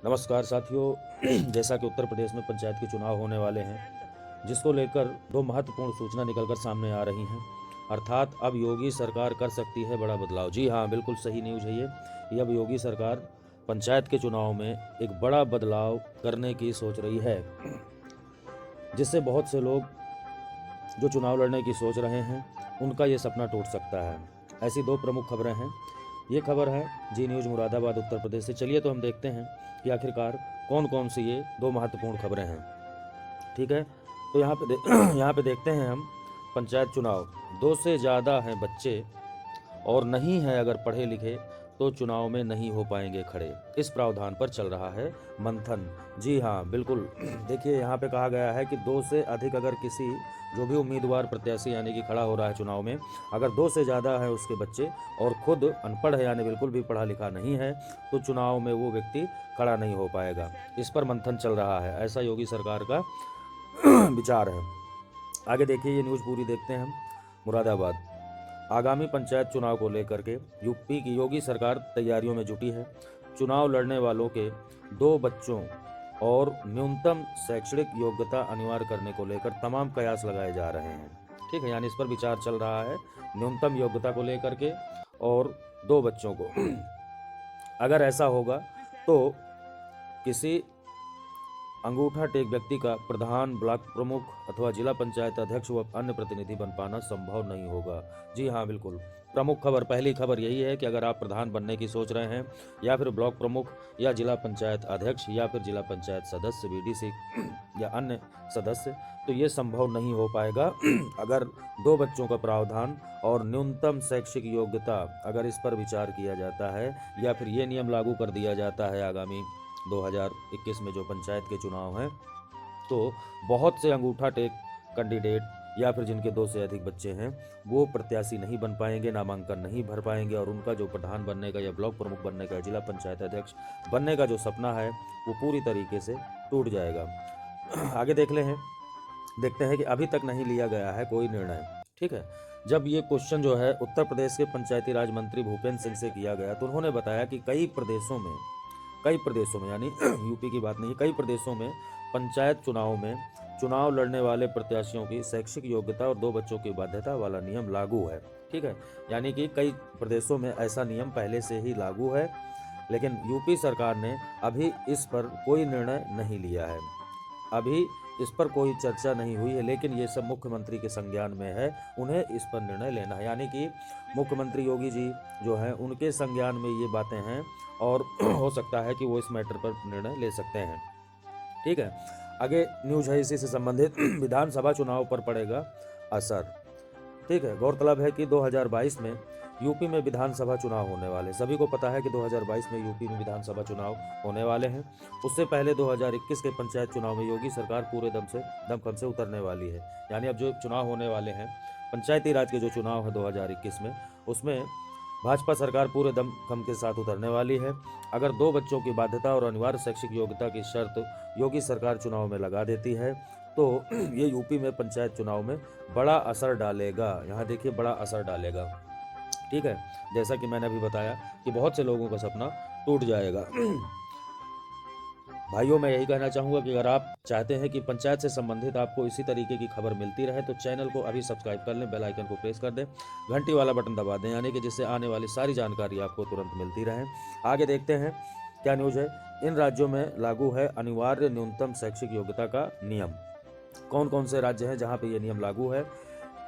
नमस्कार साथियों। जैसा कि उत्तर प्रदेश में पंचायत के चुनाव होने वाले हैं, जिसको लेकर दो महत्वपूर्ण सूचना निकलकर सामने आ रही हैं। अर्थात अब योगी सरकार कर सकती है बड़ा बदलाव। जी हाँ, बिल्कुल सही न्यूज़ है ये अब योगी सरकार पंचायत के चुनाव में एक बड़ा बदलाव करने की सोच रही है, जिससे बहुत से लोग जो चुनाव लड़ने की सोच रहे हैं उनका ये सपना टूट सकता है। ऐसी दो प्रमुख खबरें हैं। ये खबर है जी न्यूज़ मुरादाबाद उत्तर प्रदेश से। चलिए तो हम देखते हैं कि आखिरकार कौन कौन सी ये दो महत्वपूर्ण खबरें हैं। ठीक है, तो यहाँ पे देखते हैं हम। पंचायत चुनाव, 2 से ज़्यादा हैं बच्चे और नहीं है अगर पढ़े लिखे तो चुनाव में नहीं हो पाएंगे खड़े। इस प्रावधान पर चल रहा है मंथन। जी हाँ, बिल्कुल। देखिए, यहाँ पे कहा गया है कि 2 से अधिक अगर किसी जो भी उम्मीदवार प्रत्याशी यानी कि खड़ा हो रहा है चुनाव में, अगर 2 से ज़्यादा है उसके बच्चे और खुद अनपढ़ है यानी बिल्कुल भी पढ़ा लिखा नहीं है, तो चुनाव में वो व्यक्ति खड़ा नहीं हो पाएगा। इस पर मंथन चल रहा है, ऐसा योगी सरकार का विचार है। आगे देखिए, ये न्यूज़ पूरी देखते हैं हम। मुरादाबाद, आगामी पंचायत चुनाव को लेकर के यूपी की योगी सरकार तैयारियों में जुटी है। चुनाव लड़ने वालों के 2 बच्चों और न्यूनतम शैक्षणिक योग्यता अनिवार्य करने को लेकर तमाम कयास लगाए जा रहे हैं। ठीक है, यानी इस पर विचार चल रहा है न्यूनतम योग्यता को लेकर के और 2 बच्चों को। अगर ऐसा होगा तो किसी अंगूठा टेक व्यक्ति का प्रधान, ब्लॉक प्रमुख अथवा जिला पंचायत अध्यक्ष व अन्य प्रतिनिधि बन पाना संभव नहीं होगा। जी हाँ, बिल्कुल। प्रमुख खबर, पहली खबर यही है कि अगर आप प्रधान बनने की सोच रहे हैं या फिर ब्लॉक प्रमुख या जिला पंचायत अध्यक्ष या फिर जिला पंचायत सदस्य, बीडीसी या अन्य सदस्य, तो ये संभव नहीं हो पाएगा अगर 2 बच्चों का प्रावधान और न्यूनतम शैक्षिक योग्यता अगर इस पर विचार किया जाता है या फिर ये नियम लागू कर दिया जाता है आगामी 2021 में जो पंचायत के चुनाव हैं, तो बहुत से अंगूठा टेक कैंडिडेट या फिर जिनके 2 से अधिक बच्चे हैं वो प्रत्याशी नहीं बन पाएंगे, नामांकन नहीं भर पाएंगे और उनका जो प्रधान बनने का या ब्लॉक प्रमुख बनने का, जिला पंचायत अध्यक्ष बनने का जो सपना है वो पूरी तरीके से टूट जाएगा। आगे देखते हैं कि अभी तक नहीं लिया गया है कोई निर्णय। ठीक है, जब ये क्वेश्चन जो है उत्तर प्रदेश के पंचायती राज मंत्री भूपेंद्र सिंह से किया गया तो उन्होंने बताया कि कई प्रदेशों में यानी यूपी की बात नहीं, कई प्रदेशों में पंचायत चुनाव में चुनाव लड़ने वाले प्रत्याशियों की शैक्षिक योग्यता और 2 बच्चों की बाध्यता वाला नियम लागू है। ठीक है, यानी कि कई प्रदेशों में ऐसा नियम पहले से ही लागू है, लेकिन यूपी सरकार ने अभी इस पर कोई निर्णय नहीं लिया है। अभी इस पर कोई चर्चा नहीं हुई है, लेकिन ये सब मुख्यमंत्री के संज्ञान में है, उन्हें इस पर निर्णय लेना है। यानी कि मुख्यमंत्री योगी जी जो हैं उनके संज्ञान में ये बातें हैं और हो सकता है कि वो इस मैटर पर निर्णय ले सकते हैं। ठीक है, आगे न्यूज़ है इसी से संबंधित। विधानसभा चुनाव पर पड़ेगा असर। ठीक है, गौरतलब है कि 2022 में यूपी में विधानसभा चुनाव होने वाले, सभी को पता है कि 2022 में यूपी में विधानसभा चुनाव होने वाले हैं। उससे पहले 2021 के पंचायत चुनाव में योगी सरकार पूरे दमखम से उतरने वाली है। यानी अब जो चुनाव होने वाले हैं पंचायती राज के जो चुनाव है 2021 में, उसमें भाजपा सरकार पूरे दमखम के साथ उतरने वाली है। अगर 2 बच्चों की बाध्यता और अनिवार्य शैक्षिक योग्यता की शर्त योगी सरकार चुनाव में लगा देती है तो ये यूपी में पंचायत चुनाव में बड़ा असर डालेगा। यहाँ देखिए, बड़ा असर डालेगा। ठीक है, जैसा कि मैंने अभी बताया कि बहुत से लोगों का सपना टूट जाएगा। भाइयों, मैं यही कहना चाहूँगा कि अगर आप चाहते हैं कि पंचायत से संबंधित आपको इसी तरीके की खबर मिलती रहे तो चैनल को अभी सब्सक्राइब कर लें, बेल आइकन को प्रेस कर दें, घंटी वाला बटन दबा दें, यानी कि जिससे आने वाली सारी जानकारी आपको तुरंत मिलती रहे। आगे देखते हैं क्या न्यूज़ है। इन राज्यों में लागू है अनिवार्य न्यूनतम शैक्षिक योग्यता का नियम। कौन कौन से राज्य हैं जहाँ पे ये नियम लागू है?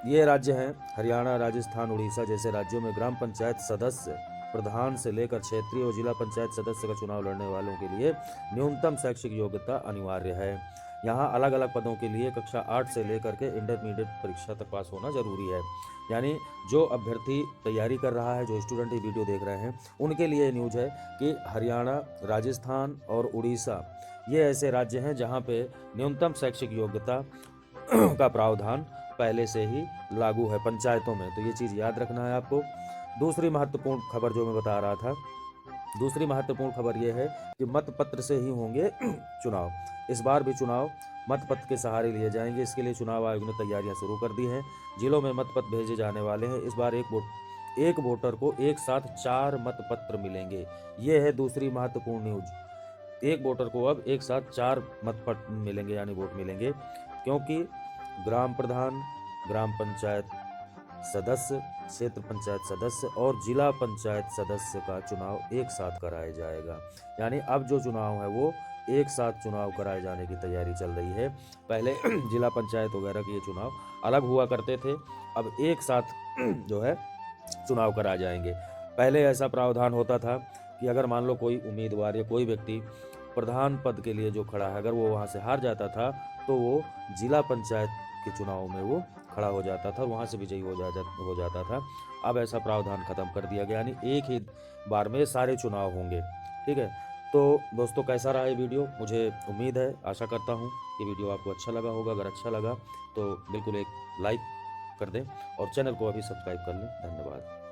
ये राज्य हैं हरियाणा, राजस्थान, उड़ीसा जैसे राज्यों में ग्राम पंचायत सदस्य प्रधान से लेकर क्षेत्रीय और जिला पंचायत सदस्य का चुनाव लड़ने वालों के लिए न्यूनतम शैक्षिक योग्यता अनिवार्य है। यहाँ अलग अलग पदों के लिए कक्षा 8 से लेकर के इंटरमीडिएट परीक्षा तक पास होना जरूरी है। यानी जो अभ्यर्थी तैयारी कर रहा है, जो स्टूडेंट ये वीडियो देख रहे हैं, उनके लिए न्यूज़ है कि हरियाणा, राजस्थान और उड़ीसा ये ऐसे राज्य हैं जहाँ पे न्यूनतम शैक्षिक योग्यता का प्रावधान पहले से ही लागू है पंचायतों में, तो ये चीज़ याद रखना है आपको। दूसरी महत्वपूर्ण खबर जो मैं बता रहा था, दूसरी महत्वपूर्ण खबर यह है कि मतपत्र से ही होंगे चुनाव। इस बार भी चुनाव मतपत्र के सहारे लिए जाएंगे। इसके लिए चुनाव आयोग ने तैयारियां शुरू कर दी हैं। जिलों में मतपत्र भेजे जाने वाले हैं। इस बार एक वोटर को एक साथ 4 मतपत्र मिलेंगे। ये है दूसरी महत्वपूर्ण न्यूज। एक वोटर को अब एक साथ 4 मत मिलेंगे, यानी वोट मिलेंगे, क्योंकि ग्राम प्रधान, ग्राम पंचायत सदस्य, क्षेत्र पंचायत सदस्य और जिला पंचायत सदस्य का चुनाव एक साथ कराया जाएगा। यानी अब जो चुनाव है वो एक साथ चुनाव कराए जाने की तैयारी चल रही है। पहले जिला पंचायत वगैरह के ये चुनाव अलग हुआ करते थे, अब एक साथ जो है चुनाव कराए जाएंगे। पहले ऐसा प्रावधान होता था कि अगर मान लो कोई उम्मीदवार या कोई व्यक्ति प्रधान पद के लिए जो खड़ा है, अगर वो वहाँ से हार जाता था तो वो जिला पंचायत के चुनाव में वो खड़ा हो जाता था, वहाँ से विजयी हो जाता था। अब ऐसा प्रावधान खत्म कर दिया गया, यानी एक ही बार में सारे चुनाव होंगे। ठीक है, तो दोस्तों कैसा रहा ये वीडियो? मुझे उम्मीद है, आशा करता हूँ ये वीडियो आपको अच्छा लगा होगा। अगर अच्छा लगा तो बिल्कुल एक लाइक कर दें और चैनल को अभी सब्सक्राइब कर लें। धन्यवाद।